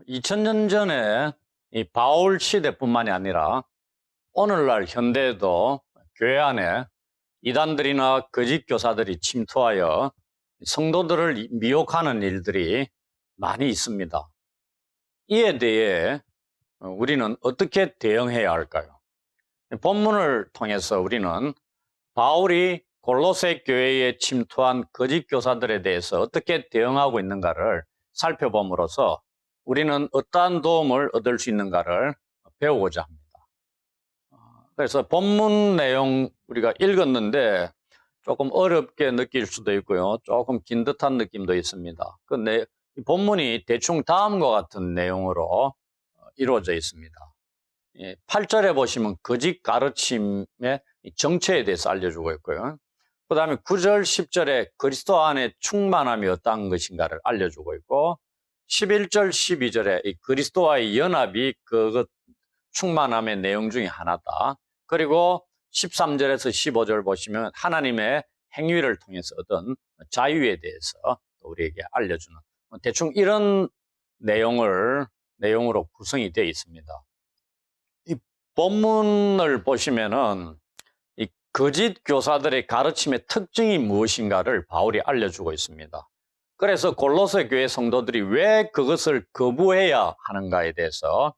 2000년 전에 이 바울 시대뿐만이 아니라 오늘날 현대에도 교회 안에 이단들이나 거짓 교사들이 침투하여 성도들을 미혹하는 일들이 많이 있습니다. 이에 대해 우리는 어떻게 대응해야 할까요? 본문을 통해서 우리는 바울이 골로새 교회에 침투한 거짓 교사들에 대해서 어떻게 대응하고 있는가를 살펴봄으로써 우리는 어떠한 도움을 얻을 수 있는가를 배우고자 합니다. 그래서 본문 내용 우리가 읽었는데 조금 어렵게 느낄 수도 있고요. 조금 긴 듯한 느낌도 있습니다. 이 본문이 대충 다음과 같은 내용으로 이루어져 있습니다. 8절에 보시면 거짓 가르침의 정체에 대해서 알려주고 있고요. 그 다음에 9절, 10절에 그리스도 안에 충만함이 어떠한 것인가를 알려주고 있고 11절, 12절에 이 그리스도와의 연합이 그것 충만함의 내용 중에 하나다. 그리고 13절에서 15절 보시면 하나님의 행위를 통해서 얻은 자유에 대해서 우리에게 알려주는 대충 이런 내용으로 구성이 되어 있습니다. 이 본문을 보시면은 이 거짓 교사들의 가르침의 특징이 무엇인가를 바울이 알려주고 있습니다. 그래서 골로새 교회 성도들이 왜 그것을 거부해야 하는가에 대해서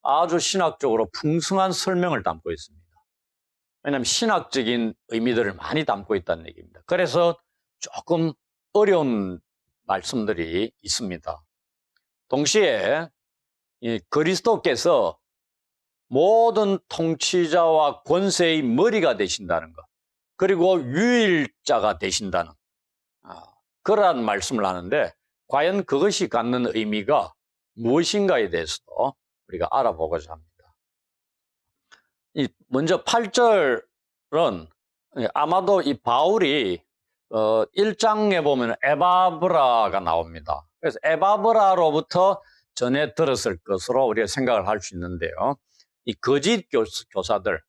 아주 신학적으로 풍성한 설명을 담고 있습니다. 왜냐하면 신학적인 의미들을 많이 담고 있다는 얘기입니다. 그래서 조금 어려운 말씀들이 있습니다. 동시에 이 그리스도께서 모든 통치자와 권세의 머리가 되신다는 것, 그리고 유일자가 되신다는 그러한 말씀을 하는데 과연 그것이 갖는 의미가 무엇인가에 대해서도 우리가 알아보고자 합니다. 먼저 8절은 아마도 이 바울이 1장에 보면 에바브라가 나옵니다. 그래서 에바브라로부터 전해 들었을 것으로 우리가 생각을 할 수 있는데요. 이 거짓 교사들,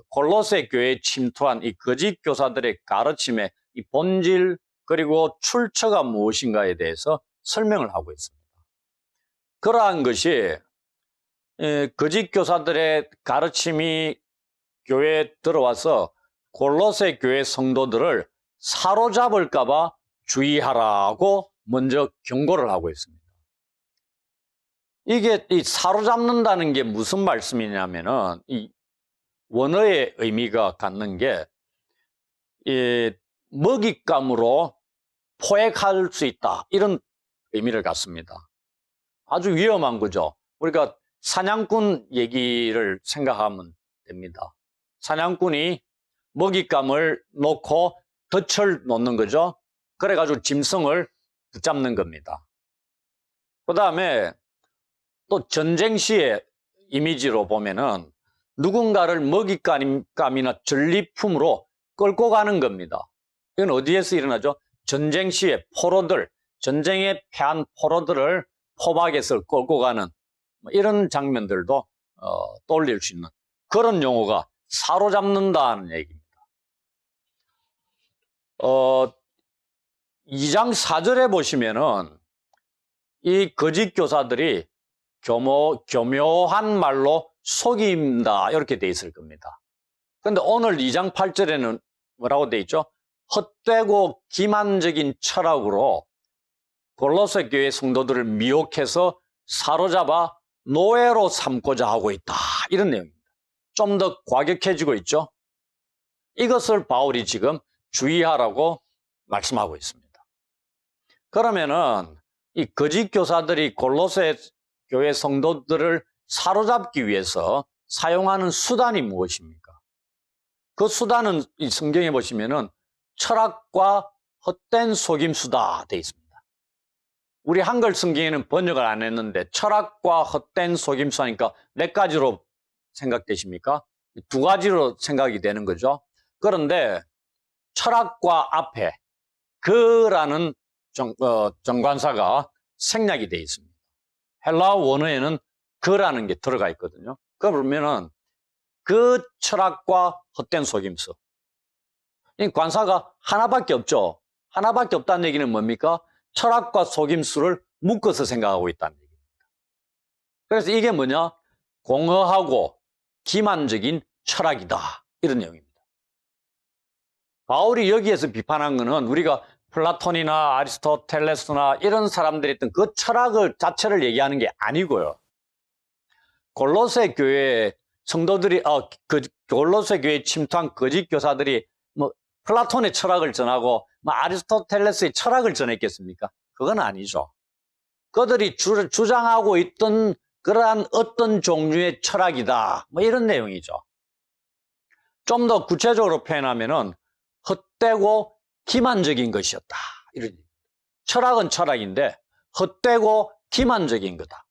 골로새 교회에 침투한 이 거짓 교사들의 가르침의 이 본질 그리고 출처가 무엇인가에 대해서 설명을 하고 있습니다. 그러한 것이 거짓 교사들의 가르침이 교회에 들어와서 골로새 교회 성도들을 사로잡을까 봐 주의하라고 먼저 경고를 하고 있습니다. 이게 이 사로잡는다는 게 무슨 말씀이냐면은 이 원어의 의미가 갖는 게 이 먹잇감으로 포획할 수 있다 이런 의미를 갖습니다. 아주 위험한 거죠. 우리가 사냥꾼 얘기를 생각하면 됩니다. 사냥꾼이 먹잇감을 놓고 덫을 놓는 거죠. 그래가지고 짐승을 붙잡는 겁니다. 그 다음에 또 전쟁 시의 이미지로 보면은 누군가를 먹잇감이나 전리품으로 끌고 가는 겁니다. 이건 어디에서 일어나죠? 전쟁 시의 포로들, 전쟁에 패한 포로들을 포박에서 끌고 가는 이런 장면들도 떠올릴 수 있는 그런 용어가 사로잡는다는 얘기입니다. 2장 4절에 보시면은 이 거짓 교사들이 교묘한 말로 속임다 이렇게 돼 있을 겁니다. 그런데 오늘 2장 8절에는 뭐라고 돼 있죠? 헛되고 기만적인 철학으로 골로새 교회 성도들을 미혹해서 사로잡아 노예로 삼고자 하고 있다 이런 내용입니다. 좀 더 과격해지고 있죠. 이것을 바울이 지금 주의하라고 말씀하고 있습니다. 그러면은 이 거짓 교사들이 골로새 교회 성도들을 사로잡기 위해서 사용하는 수단이 무엇입니까? 그 수단은 이 성경에 보시면은 철학과 헛된 속임수다 되어 있습니다. 우리 한글 성경에는 번역을 안 했는데 철학과 헛된 속임수 하니까 몇 가지로 생각되십니까? 두 가지로 생각이 되는 거죠. 그런데 철학과 앞에 그라는 정관사가 생략이 되어 있습니다. 헬라어 원어에는 그라는 게 들어가 있거든요. 그러면은 그 철학과 헛된 속임수. 이 관사가 하나밖에 없죠. 하나밖에 없다는 얘기는 뭡니까? 철학과 속임수를 묶어서 생각하고 있다는 얘기입니다. 그래서 이게 뭐냐? 공허하고 기만적인 철학이다. 이런 내용입니다. 바울이 여기에서 비판한 것은 우리가 플라톤이나 아리스토텔레스나 이런 사람들이 했던 그 철학을 자체를 얘기하는 게 아니고요. 골로새 교회 성도들이 골로새 교회에 침투한 거짓 교사들이 뭐 플라톤의 철학을 전하고 뭐 아리스토텔레스의 철학을 전했겠습니까? 그건 아니죠. 그들이 주장하고 있던 그러한 어떤 종류의 철학이다. 뭐 이런 내용이죠. 좀 더 구체적으로 표현하면은 헛되고 기만적인 것이었다. 이런 철학은 철학인데 헛되고 기만적인 거다.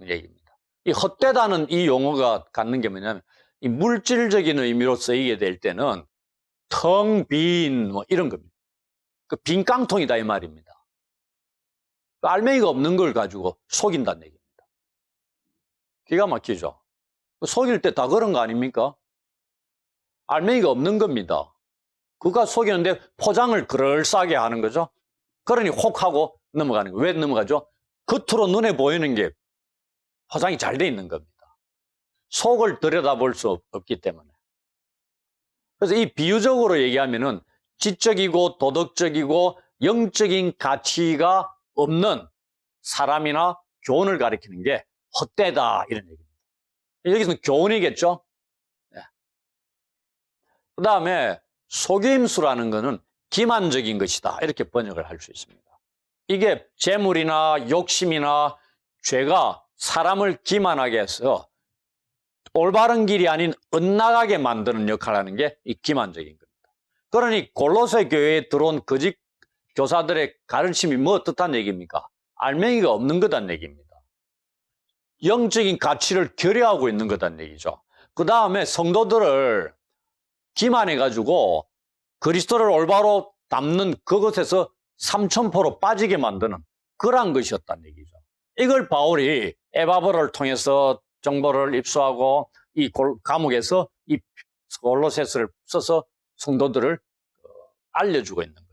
얘기입니다. 이 헛되다는 이 용어가 갖는 게 뭐냐면 이 물질적인 의미로 쓰이게 될 때는 텅 빈 뭐 이런 겁니다. 그 빈 깡통이다 이 말입니다. 그 알맹이가 없는 걸 가지고 속인다는 얘기입니다. 기가 막히죠. 속일 때 다 그런 거 아닙니까? 알맹이가 없는 겁니다. 그가 속이는데 포장을 그럴싸하게 하는 거죠. 그러니 혹 하고 넘어가는 거예요. 왜 넘어가죠? 겉으로 눈에 보이는 게 포장이 잘 돼 있는 겁니다. 속을 들여다볼 수 없기 때문에. 그래서 이 비유적으로 얘기하면은 지적이고 도덕적이고 영적인 가치가 없는 사람이나 교훈을 가리키는 게 헛되다 이런 얘기입니다. 여기서는 교훈이겠죠. 네. 그 다음에 속임수라는 것은 기만적인 것이다 이렇게 번역을 할 수 있습니다. 이게 재물이나 욕심이나 죄가 사람을 기만하게 해서 올바른 길이 아닌 엇나가게 만드는 역할을 하는 게 이 기만적인 겁니다. 그러니 골로새 교회에 들어온 거짓 교사들의 가르침이 뭐 뜻한 얘기입니까? 알맹이가 없는 거란 얘기입니다. 영적인 가치를 결여하고 있는 거란 얘기죠. 그 다음에 성도들을 기만해가지고 그리스도를 올바로 담는 그것에서 삼천포로 빠지게 만드는 그러한 것이었단 얘기죠. 이걸 바울이 에바브를 통해서 정보를 입수하고 이 감옥에서 이 골로새서를 써서 성도들을 알려주고 있는 겁니다.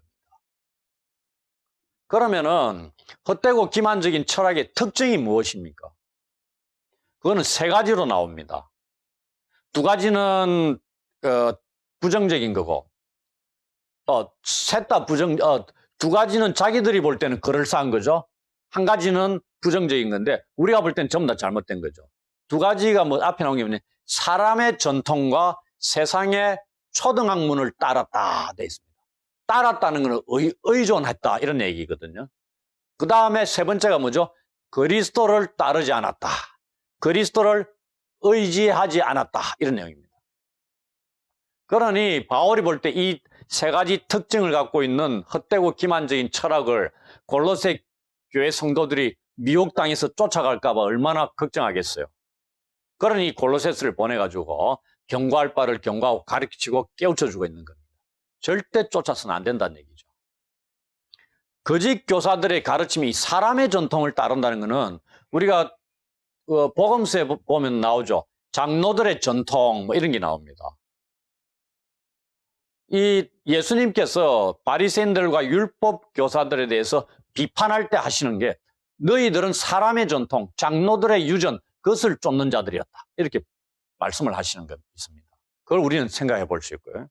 그러면은 헛되고 기만적인 철학의 특징이 무엇입니까? 그거는 세 가지로 나옵니다. 두 가지는 부정적인 거고, 셋 다 두 가지는 자기들이 볼 때는 그럴싸한 거죠. 한 가지는 부정적인 건데 우리가 볼 때는 전부 다 잘못된 거죠. 두 가지가 뭐 앞에 나온 게 뭐냐? 사람의 전통과 세상의 초등학문을 따랐다 돼 있습니다. 따랐다는 것은 의존했다 이런 얘기거든요. 그 다음에 세 번째가 뭐죠? 그리스도를 따르지 않았다. 그리스도를 의지하지 않았다 이런 내용입니다. 그러니 바울이 볼 때 이 세 가지 특징을 갖고 있는 헛되고 기만적인 철학을 골로새 교회 성도들이 미혹당해서 쫓아갈까 봐 얼마나 걱정하겠어요. 그러니 골로새서를 보내가지고 경고할 바를 경고하고 가르치고 깨우쳐주고 있는 겁니다. 절대 쫓아서는 안 된다는 얘기죠. 거짓 교사들의 가르침이 사람의 전통을 따른다는 것은 우리가 복음서에 보면 나오죠. 장로들의 전통 뭐 이런 게 나옵니다. 이 예수님께서 바리새인들과 율법 교사들에 대해서 비판할 때 하시는 게 너희들은 사람의 전통, 장로들의 유전 그것을 쫓는 자들이었다. 이렇게 말씀을 하시는 게 있습니다. 그걸 우리는 생각해 볼 수 있고요.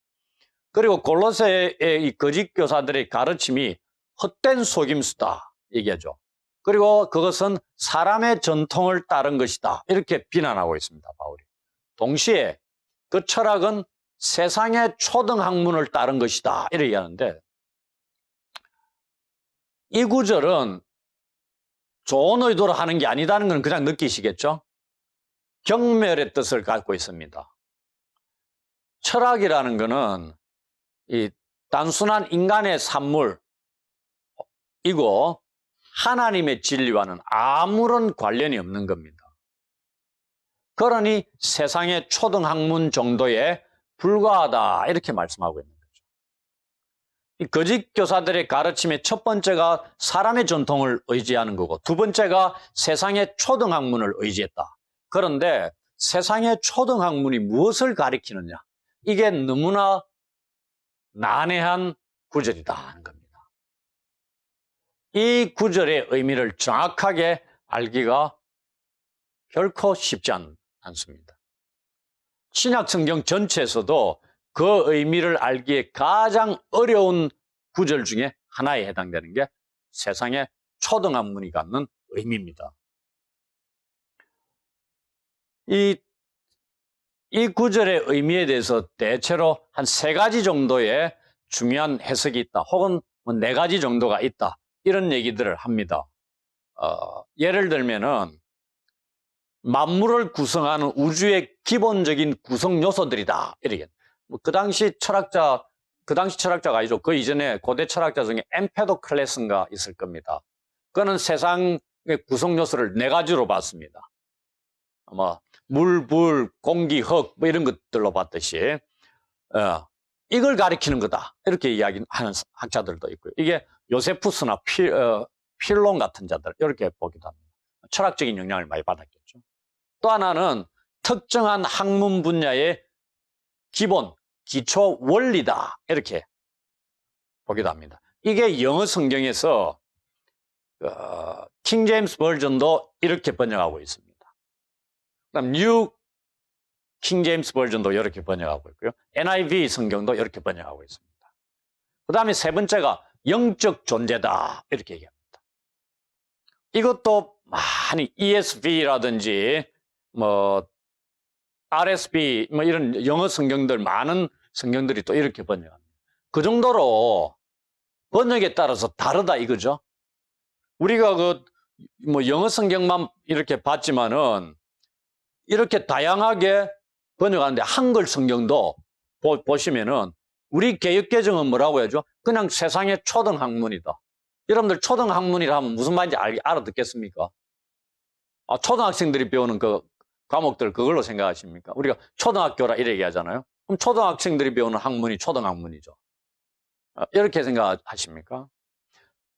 그리고 골로새의 이 거짓 교사들의 가르침이 헛된 속임수다 얘기하죠. 그리고 그것은 사람의 전통을 따른 것이다. 이렇게 비난하고 있습니다, 바울이. 동시에 그 철학은 세상의 초등학문을 따른 것이다. 이렇게 얘기하는데 이 구절은 좋은 의도로 하는 게 아니다는 건 그냥 느끼시겠죠? 경멸의 뜻을 갖고 있습니다. 철학이라는 것은 이 단순한 인간의 산물이고 하나님의 진리와는 아무런 관련이 없는 겁니다. 그러니 세상의 초등학문 정도에 불과하다 이렇게 말씀하고 있는 거죠. 이 거짓 교사들의 가르침의 첫 번째가 사람의 전통을 의지하는 거고 두 번째가 세상의 초등학문을 의지했다. 그런데 세상의 초등학문이 무엇을 가리키느냐? 이게 너무나 난해한 구절이다 하는 겁니다. 이 구절의 의미를 정확하게 알기가 결코 쉽지 않습니다. 신약 성경 전체에서도 그 의미를 알기에 가장 어려운 구절 중에 하나에 해당되는 게 세상의 초등학문이 갖는 의미입니다. 이 구절의 의미에 대해서 대체로 한 3가지 정도의 중요한 해석이 있다, 혹은 4가지 정도가 있다, 이런 얘기들을 합니다. 예를 들면은 만물을 구성하는 우주의 기본적인 구성 요소들이다, 이렇게. 그 당시 철학자가 아니죠. 그 이전에 고대 철학자 중에 엠페도클레스인가 있을 겁니다. 그는 세상의 구성 요소를 4가지로 봤습니다. 물, 불, 공기, 흙, 뭐 이런 것들로 봤듯이, 이걸 가리키는 거다, 이렇게 이야기하는 학자들도 있고요. 이게 요세푸스나 필론 같은 자들, 이렇게 보기도 합니다. 철학적인 영향을 많이 받았겠죠. 또 하나는 특정한 학문 분야의 기본, 기초 원리다, 이렇게 보기도 합니다. 이게 영어 성경에서 킹 제임스 버전도 이렇게 번역하고 있습니다. 그다음 뉴 킹 제임스 버전도 이렇게 번역하고 있고요. NIV 성경도 이렇게 번역하고 있습니다. 그 다음에 3번째가 영적 존재다, 이렇게 얘기합니다. 이것도 많이 ESV라든지 RSV 이런 영어 성경들, 많은 성경들이 또 이렇게 번역합니다. 그 정도로 번역에 따라서 다르다, 이거죠. 우리가 영어 성경만 이렇게 봤지만은 이렇게 다양하게 번역하는데, 한글 성경도 보시면은 우리 개역개정은 뭐라고 해야죠? 그냥 세상의 초등학문이다. 여러분들 초등학문이라 하면 무슨 말인지 알아듣겠습니까? 초등학생들이 배우는 그 과목들 그걸로 생각하십니까? 우리가 초등학교라 이렇게 얘기하잖아요. 그럼 초등학생들이 배우는 학문이 초등학문이죠. 이렇게 생각하십니까?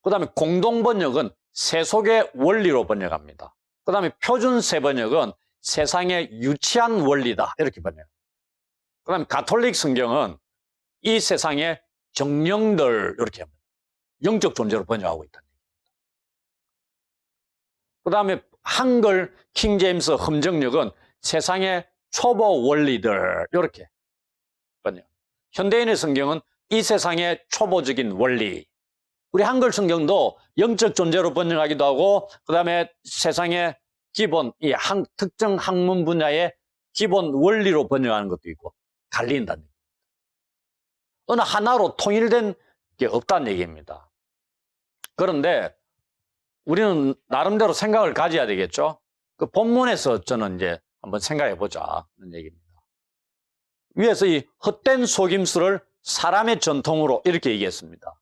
그 다음에 공동번역은 세속의 원리로 번역합니다. 그 다음에 표준세 번역은 세상의 유치한 원리다, 이렇게 번역합니다. 그 다음에 가톨릭 성경은 이 세상의 정령들, 이렇게 합니다. 영적 존재로 번역하고 있다. 그 다음에 한글 킹 제임스 흠정역은 세상의 초보 원리들, 이렇게 번역. 현대인의 성경은 이 세상의 초보적인 원리. 우리 한글 성경도 영적 존재로 번역하기도 하고, 그 다음에 세상의 기본, 특정 학문 분야의 기본 원리로 번역하는 것도 있고, 갈린다는 얘기입니다. 어느 하나로 통일된 게 없다는 얘기입니다. 그런데 우리는 나름대로 생각을 가져야 되겠죠. 그 본문에서 저는 이제 한번 생각해 보자는 얘기입니다. 위에서 이 헛된 속임수를 사람의 전통으로 이렇게 얘기했습니다.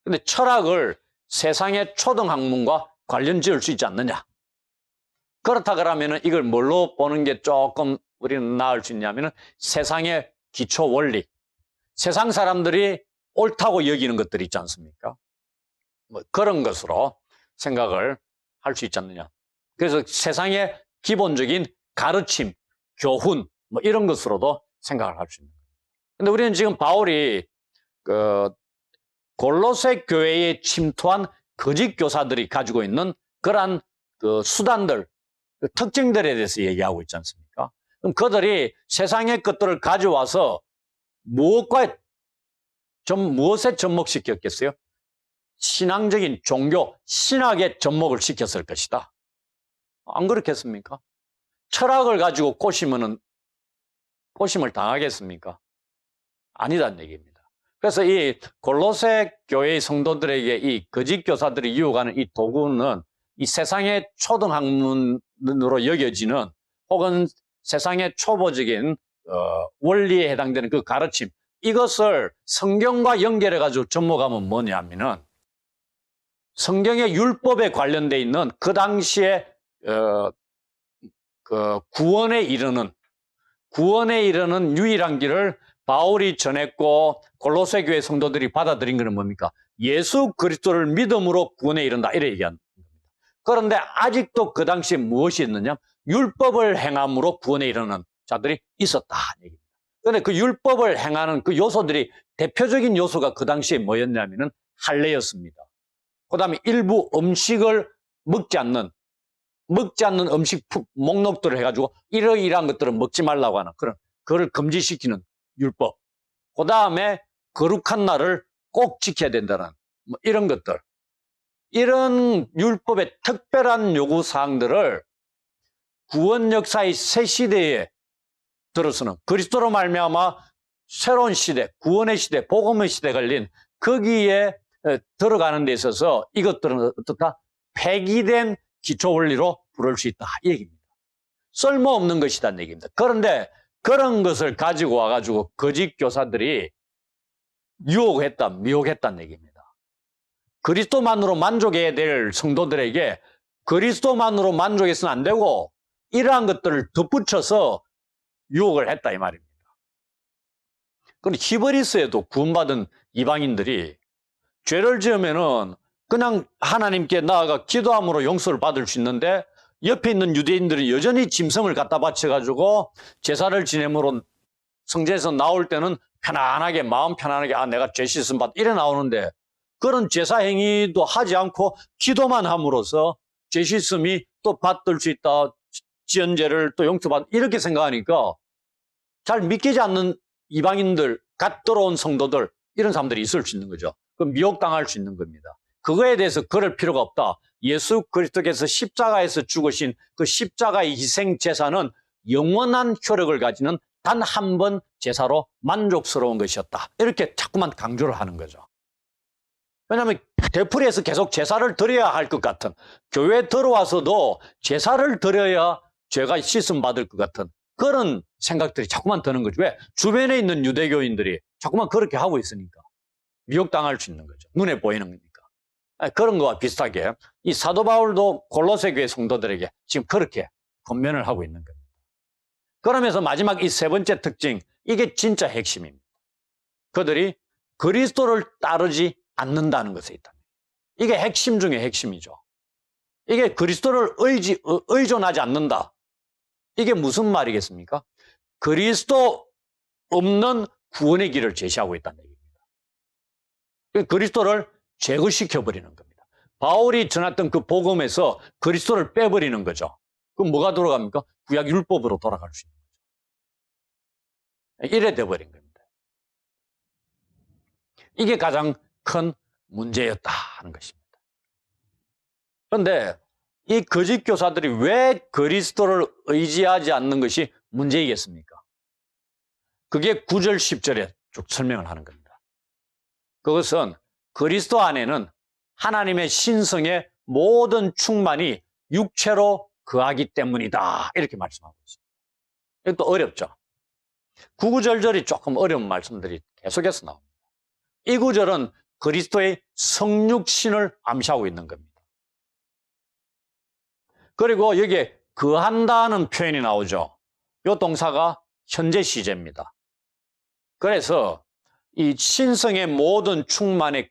근데 철학을 세상의 초등학문과 관련 지을 수 있지 않느냐? 그렇다 그러면은 이걸 뭘로 보는 게 조금 우리는 나을 수 있냐면은 세상의 기초 원리, 세상 사람들이 옳다고 여기는 것들이 있지 않습니까? 그런 것으로 생각을 할 수 있지 않느냐. 그래서 세상의 기본적인 가르침, 교훈, 이런 것으로도 생각을 할 수 있는 거예요. 근데 우리는 지금 바울이 골로새 교회에 침투한 거짓 교사들이 가지고 있는 그러한 수단들, 특징들에 대해서 얘기하고 있지 않습니까? 그럼 그들이 세상의 것들을 가져와서 무엇에 접목시켰겠어요? 신앙적인 종교, 신학에 접목을 시켰을 것이다. 안 그렇겠습니까? 철학을 가지고 꼬시면은 꼬심을 당하겠습니까? 아니다는 얘기입니다. 그래서 이 골로새 교회의 성도들에게 이 거짓 교사들이 유혹하는 이 도구는 이 세상의 초등학문으로 여겨지는, 혹은 세상의 초보적인 원리에 해당되는 그 가르침, 이것을 성경과 연결해 가지고 접목하면 뭐냐면은 성경의 율법에 관련돼 있는 그 당시에 그 구원에 이르는 유일한 길을 바울이 전했고 골로새 교회 성도들이 받아들인 것은 뭡니까? 예수 그리스도를 믿음으로 구원에 이른다, 이렇게 얘기한 겁니다. 그런데 아직도 그 당시에 무엇이 있느냐? 율법을 행함으로 구원에 이르는 자들이 있었다 얘기입니다. 그런데 그 율법을 행하는 그 요소들이, 대표적인 요소가 그 당시에 뭐였냐면은 할례였습니다. 그 다음에 일부 음식을 먹지 않는, 먹지 않는 음식 목록들을 해가지고 이러이러한 것들은 먹지 말라고 하는 그걸 금지시키는 율법. 그 다음에 거룩한 날을 꼭 지켜야 된다는 뭐 이런 것들. 이런 율법의 특별한 요구사항들을 구원 역사의 새 시대에 들어서는 그리스도로 말미암아 새로운 시대, 구원의 시대, 복음의 시대가 열린 거기에 들어가는 데 있어서 이것들은 어떻다? 폐기된 기초 원리로 부를 수 있다 이 얘기입니다. 쓸모없는 것이라는 얘기입니다. 그런데 그런 것을 가지고 와가지고 거짓 교사들이 유혹했다, 미혹했다는 얘기입니다. 그리스도만으로 만족해야 될 성도들에게 그리스도만으로 만족해서는 안 되고 이러한 것들을 덧붙여서 유혹을 했다 이 말입니다. 그런데 히브리서에도 구원받은 이방인들이 죄를 지으면은 그냥 하나님께 나아가 기도함으로 용서를 받을 수 있는데 옆에 있는 유대인들이 여전히 짐승을 갖다 바쳐가지고 제사를 지내므로 성전에서 나올 때는 편안하게 마음 편안하게 내가 죄 씻음 받 이래 나오는데 그런 제사 행위도 하지 않고 기도만 함으로써 죄 씻음이 또 받을 수 있다. 지은 죄를 또 용서받 이렇게 생각하니까 잘 믿기지 않는 이방인들, 갓 들어온 성도들 이런 사람들이 있을 수 있는 거죠. 그럼 미혹당할 수 있는 겁니다. 그거에 대해서 그럴 필요가 없다. 예수 그리스도께서 십자가에서 죽으신 그 십자가의 희생 제사는 영원한 효력을 가지는 단 한 번 제사로 만족스러운 것이었다. 이렇게 자꾸만 강조를 하는 거죠. 왜냐하면 되풀이해서 계속 제사를 드려야 할 것 같은, 교회에 들어와서도 제사를 드려야 죄가 씻음 받을 것 같은 그런 생각들이 자꾸만 드는 거죠. 왜? 주변에 있는 유대교인들이 자꾸만 그렇게 하고 있으니까 미혹당할 수 있는 거죠. 눈에 보이는 거니까. 그런 거와 비슷하게 이 사도 바울도 골로새 교회 성도들에게 지금 그렇게 권면을 하고 있는 겁니다. 그러면서 마지막 이 세 번째 특징, 이게 진짜 핵심입니다. 그들이 그리스도를 따르지 않는다는 것에 있다. 이게 핵심 중에 핵심이죠. 이게 그리스도를 의존하지 않는다. 이게 무슨 말이겠습니까? 그리스도 없는 구원의 길을 제시하고 있다는 얘기입니다. 그리스도를 제거시켜버리는 겁니다. 바울이 전했던 그 복음에서 그리스도를 빼버리는 거죠. 그럼 뭐가 돌아갑니까? 구약 율법으로 돌아갈 수 있는 거죠. 이래 돼버린 겁니다. 이게 가장 큰 문제였다 하는 것입니다. 그런데 이 거짓 교사들이 왜 그리스도를 의지하지 않는 것이 문제이겠습니까? 그게 9절, 10절에 쭉 설명을 하는 겁니다. 그것은 그리스도 안에는 하나님의 신성의 모든 충만이 육체로 거하기 때문이다. 이렇게 말씀하고 있습니다. 이것도 어렵죠. 9, 9절절이 조금 어려운 말씀들이 계속해서 나옵니다. 이 구절은 그리스도의 성육신을 암시하고 있는 겁니다. 그리고 여기에 거한다는 표현이 나오죠. 이 동사가 현재 시제입니다. 그래서 이 신성의 모든 충만이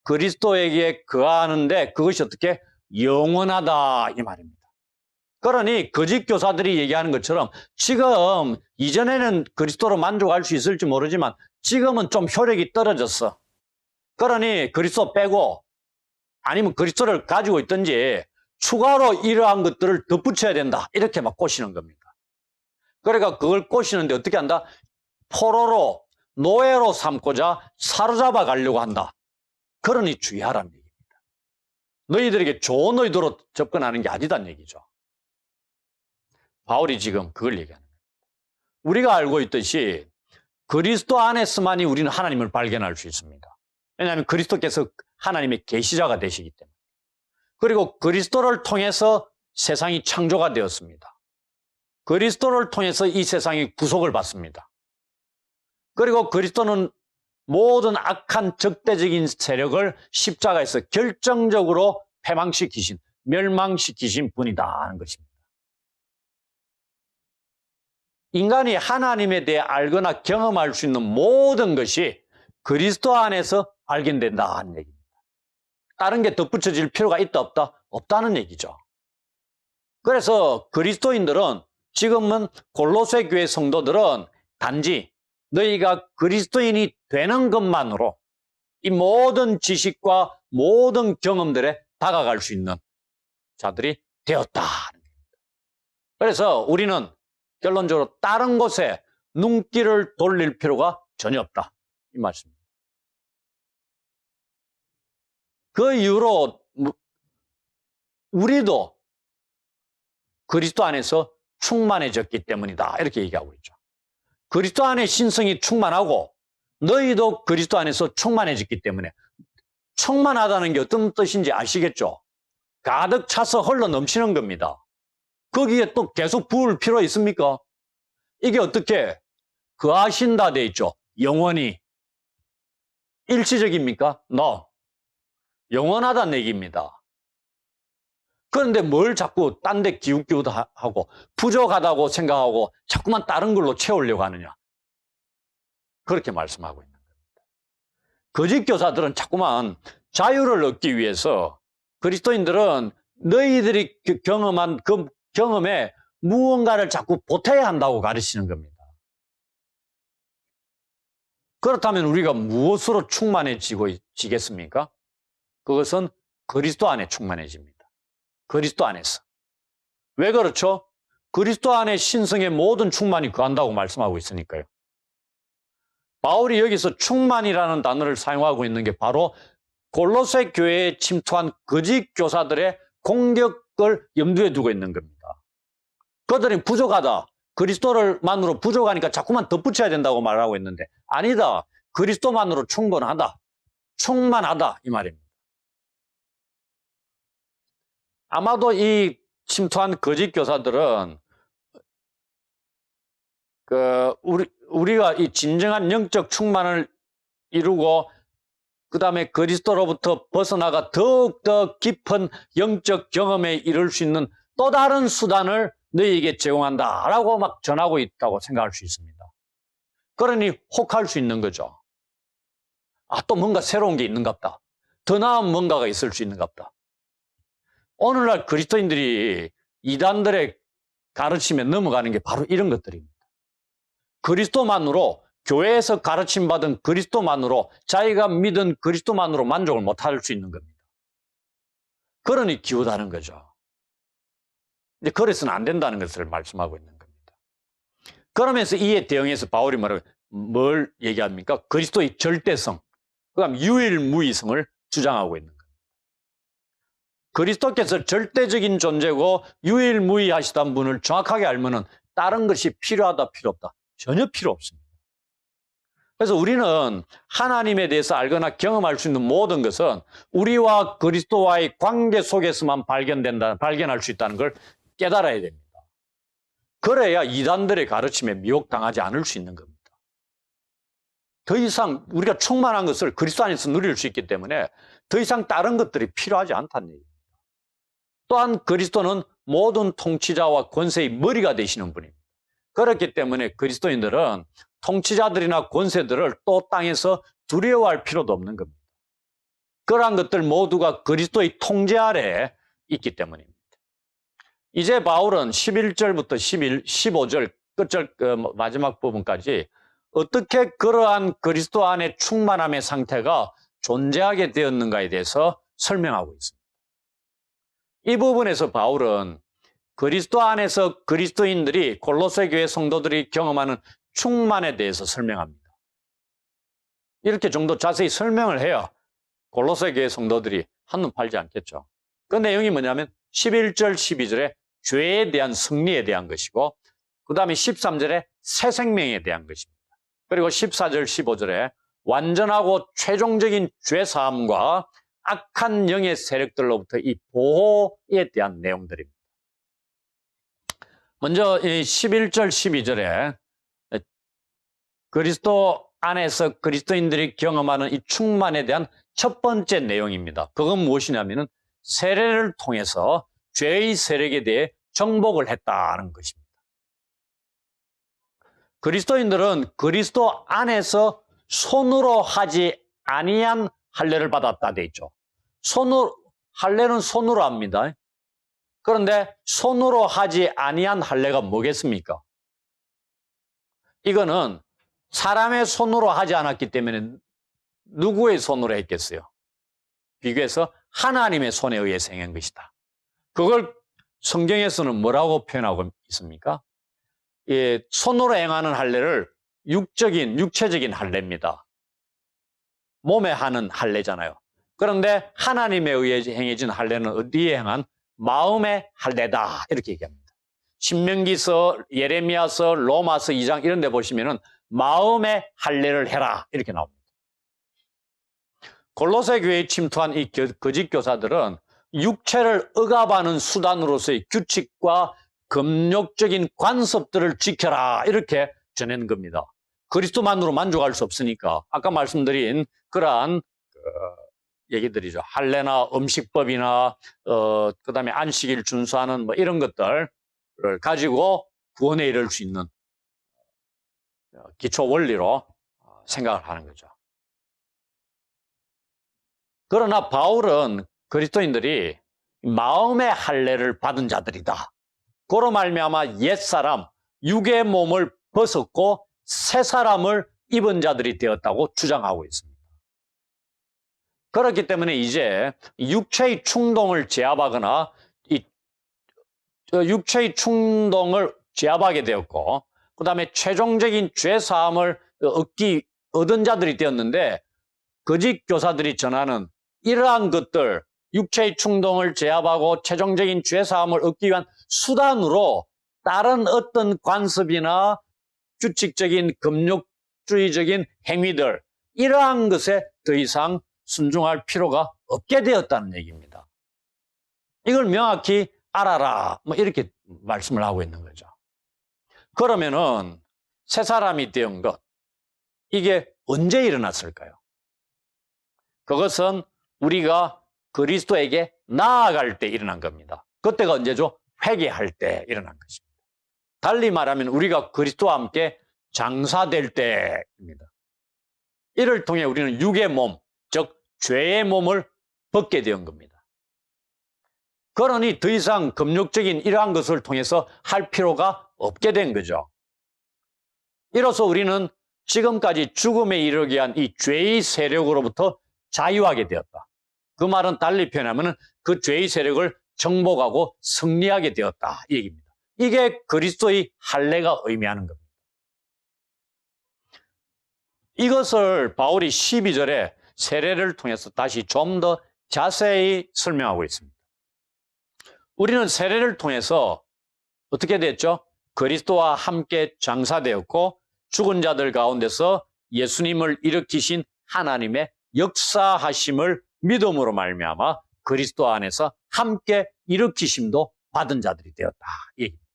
그리스도에게 거하는데 그것이 어떻게 영원하다 이 말입니다. 그러니 거짓 교사들이 얘기하는 것처럼 지금 이전에는 그리스도로 만족할 수 있을지 모르지만 지금은 좀 효력이 떨어졌어. 그러니 그리스도 빼고 아니면 그리스도를 가지고 있든지 추가로 이러한 것들을 덧붙여야 된다. 이렇게 막 꼬시는 겁니다. 그러니까 그걸 꼬시는데 어떻게 한다? 포로로, 노예로 삼고자 사로잡아 가려고 한다. 그러니 주의하라는 얘기입니다. 너희들에게 좋은 의도로 접근하는 게 아니다는 얘기죠. 바울이 지금 그걸 얘기하는 거예요. 우리가 알고 있듯이 그리스도 안에서만이 우리는 하나님을 발견할 수 있습니다. 왜냐하면 그리스도께서 하나님의 계시자가 되시기 때문에. 그리고 그리스도를 통해서 세상이 창조가 되었습니다. 그리스도를 통해서 이 세상이 구속을 받습니다. 그리고 그리스도는 모든 악한 적대적인 세력을 십자가에서 결정적으로 패망시키신, 멸망시키신 분이다 하는 것입니다. 인간이 하나님에 대해 알거나 경험할 수 있는 모든 것이 그리스도 안에서 발견된다 하는 얘기입니다. 다른 게 덧붙여질 필요가 있다 없다? 없다는 얘기죠. 그래서 그리스도인들은 지금은 골로새 교회 성도들은 단지 너희가 그리스도인이 되는 것만으로 이 모든 지식과 모든 경험들에 다가갈 수 있는 자들이 되었다. 그래서 우리는 결론적으로 다른 곳에 눈길을 돌릴 필요가 전혀 없다. 이 말씀입니다. 그 이후로 우리도 그리스도 안에서 충만해졌기 때문이다. 이렇게 얘기하고 있죠. 그리스도 안에 신성이 충만하고 너희도 그리스도 안에서 충만해졌기 때문에, 충만하다는 게 어떤 뜻인지 아시겠죠? 가득 차서 흘러 넘치는 겁니다. 거기에 또 계속 부을 필요 있습니까? 이게 어떻게 거하신다 돼 있죠? 영원히. 일시적입니까? No. 영원하다는 얘기입니다. 그런데 뭘 자꾸 딴 데 기웃기웃하고 부족하다고 생각하고 자꾸만 다른 걸로 채우려고 하느냐? 그렇게 말씀하고 있는 겁니다. 거짓 교사들은 자꾸만 자유를 얻기 위해서, 그리스도인들은 너희들이 경험한 그 경험에 무언가를 자꾸 보태야 한다고 가르치는 겁니다. 그렇다면 우리가 무엇으로 충만해지겠습니까? 그것은 그리스도 안에 충만해집니다. 그리스도 안에서. 왜 그렇죠? 그리스도 안에 신성의 모든 충만이 거한다고 말씀하고 있으니까요. 바울이 여기서 충만이라는 단어를 사용하고 있는 게 바로 골로새 교회에 침투한 거짓 교사들의 공격을 염두에 두고 있는 겁니다. 그들이 부족하다, 그리스도만으로 부족하니까 자꾸만 덧붙여야 된다고 말하고 있는데, 아니다, 그리스도만으로 충분하다, 충만하다, 이 말입니다. 아마도 이 침투한 거짓 교사들은 우리가 이 진정한 영적 충만을 이루고 그 다음에 그리스도로부터 벗어나가 더욱더 깊은 영적 경험에 이를 수 있는 또 다른 수단을 너희에게 제공한다라고 막 전하고 있다고 생각할 수 있습니다. 그러니 혹할 수 있는 거죠. 아, 또 뭔가 새로운 게 있는갑다. 더 나은 뭔가가 있을 수 있는갑다. 오늘날 그리스도인들이 이단들의 가르침에 넘어가는 게 바로 이런 것들입니다. 그리스도만으로, 교회에서 가르침받은 그리스도만으로, 자기가 믿은 그리스도만으로 만족을 못할 수 있는 겁니다. 그러니 기우다는 거죠. 이제 그래서는 안 된다는 것을 말씀하고 있는 겁니다. 그러면서 이에 대응해서 바울이 뭘 얘기합니까? 그리스도의 절대성, 그다음 유일무이성을 주장하고 있는 겁니다. 그리스도께서 절대적인 존재고 유일무이하시다는 분을 정확하게 알면은 다른 것이 필요하다, 필요 없다, 전혀 필요 없습니다. 그래서 우리는 하나님에 대해서 알거나 경험할 수 있는 모든 것은 우리와 그리스도와의 관계 속에서만 발견할 수 있다는 걸 깨달아야 됩니다. 그래야 이단들의 가르침에 미혹당하지 않을 수 있는 겁니다. 더 이상 우리가 충만한 것을 그리스도 안에서 누릴 수 있기 때문에 더 이상 다른 것들이 필요하지 않다는 얘기입니다. 또한 그리스도는 모든 통치자와 권세의 머리가 되시는 분입니다. 그렇기 때문에 그리스도인들은 통치자들이나 권세들을 또 땅에서 두려워할 필요도 없는 겁니다. 그러한 것들 모두가 그리스도의 통제 아래에 있기 때문입니다. 이제 바울은 11절부터 15절 끝절 마지막 부분까지 어떻게 그러한 그리스도 안의 충만함의 상태가 존재하게 되었는가에 대해서 설명하고 있습니다. 이 부분에서 바울은 그리스도 안에서 그리스도인들이, 골로새 교회 성도들이 경험하는 충만에 대해서 설명합니다. 이렇게 정도 자세히 설명을 해야 골로새 교회 성도들이 한눈 팔지 않겠죠. 그 내용이 뭐냐면 11절, 12절에 죄에 대한 승리에 대한 것이고, 그 다음에 13절에 새 생명에 대한 것입니다. 그리고 14절, 15절에 완전하고 최종적인 죄사함과 악한 영의 세력들로부터 이 보호에 대한 내용들입니다. 먼저 11절, 12절에 그리스도 안에서 그리스도인들이 경험하는 이 충만에 대한 첫 번째 내용입니다. 그건 무엇이냐면은 세례를 통해서 죄의 세력에 대해 정복을 했다는 것입니다. 그리스도인들은 그리스도 안에서 손으로 하지 아니한 할례를 받았다 돼 있죠. 할례는 손으로 합니다. 그런데 손으로 하지 아니한 할례가 뭐겠습니까? 이거는 사람의 손으로 하지 않았기 때문에 누구의 손으로 했겠어요? 비교해서 하나님의 손에 의해서 행한 것이다. 그걸 성경에서는 뭐라고 표현하고 있습니까? 예, 손으로 행하는 할례를 육체적인 할례입니다. 몸에 하는 할례잖아요. 그런데 하나님에 의해 행해진 할례는 어디에 행한? 마음의 할례다. 이렇게 얘기합니다. 신명기서, 예레미야서, 로마서 2장 이런 데 보시면은 마음의 할례를 해라. 이렇게 나옵니다. 골로새 교회에 침투한 이 거짓 교사들은 육체를 억압하는 수단으로서의 규칙과 금욕적인 관습들을 지켜라. 이렇게 전하는 겁니다. 그리스도만으로 만족할 수 없으니까 아까 말씀드린 그러한 얘기들이죠. 할례나 음식법이나 그다음에 안식일 준수하는 뭐 이런 것들을 가지고 구원에 이를 수 있는 기초 원리로 생각을 하는 거죠. 그러나 바울은 그리스도인들이 마음의 할례를 받은 자들이다. 그로 말미암아 옛사람, 육의 몸을 벗었고 새 사람을 입은 자들이 되었다고 주장하고 있습니다. 그렇기 때문에 이제 육체의 충동을 제압하거나 육체의 충동을 제압하게 되었고 그 다음에 최종적인 죄사함을 얻은 자들이 되었는데 거짓 교사들이 전하는 이러한 것들, 육체의 충동을 제압하고 최종적인 죄사함을 얻기 위한 수단으로 다른 어떤 관습이나 규칙적인 금욕주의적인 행위들, 이러한 것에 더 이상 순종할 필요가 없게 되었다는 얘기입니다. 이걸 명확히 알아라. 뭐 이렇게 말씀을 하고 있는 거죠. 그러면은 새 사람이 되은 것, 이게 언제 일어났을까요? 그것은 우리가 그리스도에게 나아갈 때 일어난 겁니다. 그때가 언제죠? 회개할 때 일어난 것입니다. 달리 말하면 우리가 그리스도와 함께 장사될 때입니다. 이를 통해 우리는 육의 몸, 즉 죄의 몸을 벗게 된 겁니다. 그러니 더 이상 금욕적인 이러한 것을 통해서 할 필요가 없게 된 거죠. 이로써 우리는 지금까지 죽음에 이르게 한 이 죄의 세력으로부터 자유하게 되었다. 그 말은 달리 표현하면 그 죄의 세력을 정복하고 승리하게 되었다. 이 얘기입니다. 이게 그리스도의 할례가 의미하는 겁니다. 이것을 바울이 12절에 세례를 통해서 다시 좀 더 자세히 설명하고 있습니다. 우리는 세례를 통해서 어떻게 됐죠? 그리스도와 함께 장사되었고 죽은 자들 가운데서 예수님을 일으키신 하나님의 역사하심을 믿음으로 말미암아 그리스도 안에서 함께 일으키심도 받은 자들이 되었다. 이 얘기입니다.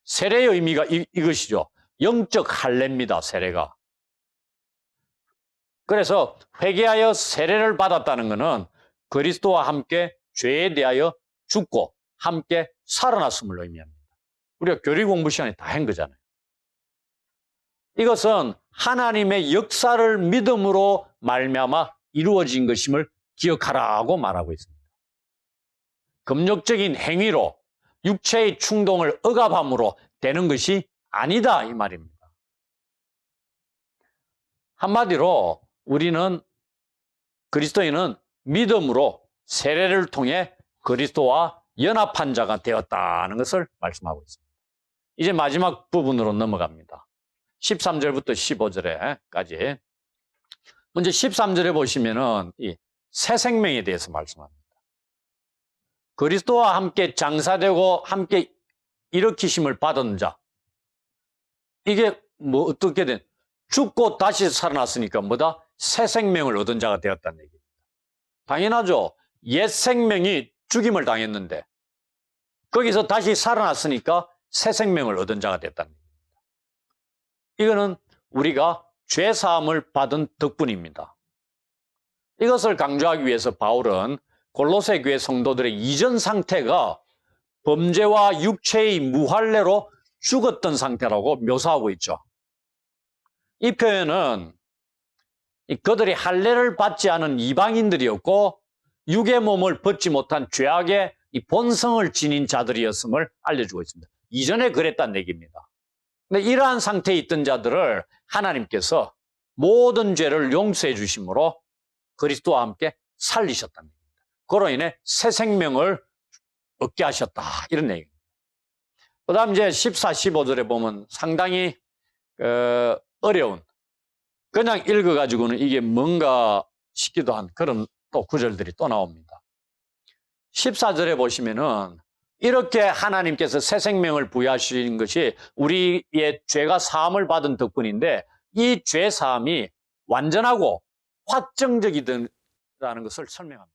세례의 의미가 이것이죠. 영적 할례입니다. 세례가. 그래서 회개하여 세례를 받았다는 것은 그리스도와 함께 죄에 대하여 죽고 함께 살아났음을 의미합니다. 우리가 교리 공부 시간에 다 한 거잖아요. 이것은 하나님의 역사를 믿음으로 말미암아 이루어진 것임을 기억하라고 말하고 있습니다. 금욕적인 행위로 육체의 충동을 억압함으로 되는 것이 아니다 이 말입니다. 한마디로 우리는 그리스도인은 믿음으로 세례를 통해 그리스도와 연합한 자가 되었다는 것을 말씀하고 있습니다. 이제 마지막 부분으로 넘어갑니다. 13절부터 15절에까지. 먼저 13절에 보시면은 이 새 생명에 대해서 말씀합니다. 그리스도와 함께 장사되고 함께 일으키심을 받은 자. 이게 뭐 어떻게 된? 죽고 다시 살아났으니까 뭐다? 새 생명을 얻은 자가 되었다는 얘기입니다. 당연하죠. 옛 생명이 죽임을 당했는데 거기서 다시 살아났으니까 새 생명을 얻은 자가 됐다는 얘기입니다. 이거는 우리가 죄 사함을 받은 덕분입니다. 이것을 강조하기 위해서 바울은 골로새 교회 성도들의 이전 상태가 범죄와 육체의 무할례로 죽었던 상태라고 묘사하고 있죠. 이 표현은 그들이 할례를 받지 않은 이방인들이었고 육의 몸을 벗지 못한 죄악의 이 본성을 지닌 자들이었음을 알려주고 있습니다. 이전에 그랬다는 얘기입니다. 근데 이러한 상태에 있던 자들을 하나님께서 모든 죄를 용서해 주심으로 그리스도와 함께 살리셨다는 얘기입니다. 그로 인해 새 생명을 얻게 하셨다. 이런 얘기입니다. 그 다음 이제 14, 15절에 보면 상당히 어려운, 그냥 읽어가지고는 이게 뭔가 싶기도 한 그런 또 구절들이 또 나옵니다. 14절에 보시면은 이렇게 하나님께서 새 생명을 부여하신 것이 우리의 죄가 사함을 받은 덕분인데 이 죄 사함이 완전하고 확정적이라는 것을 설명합니다.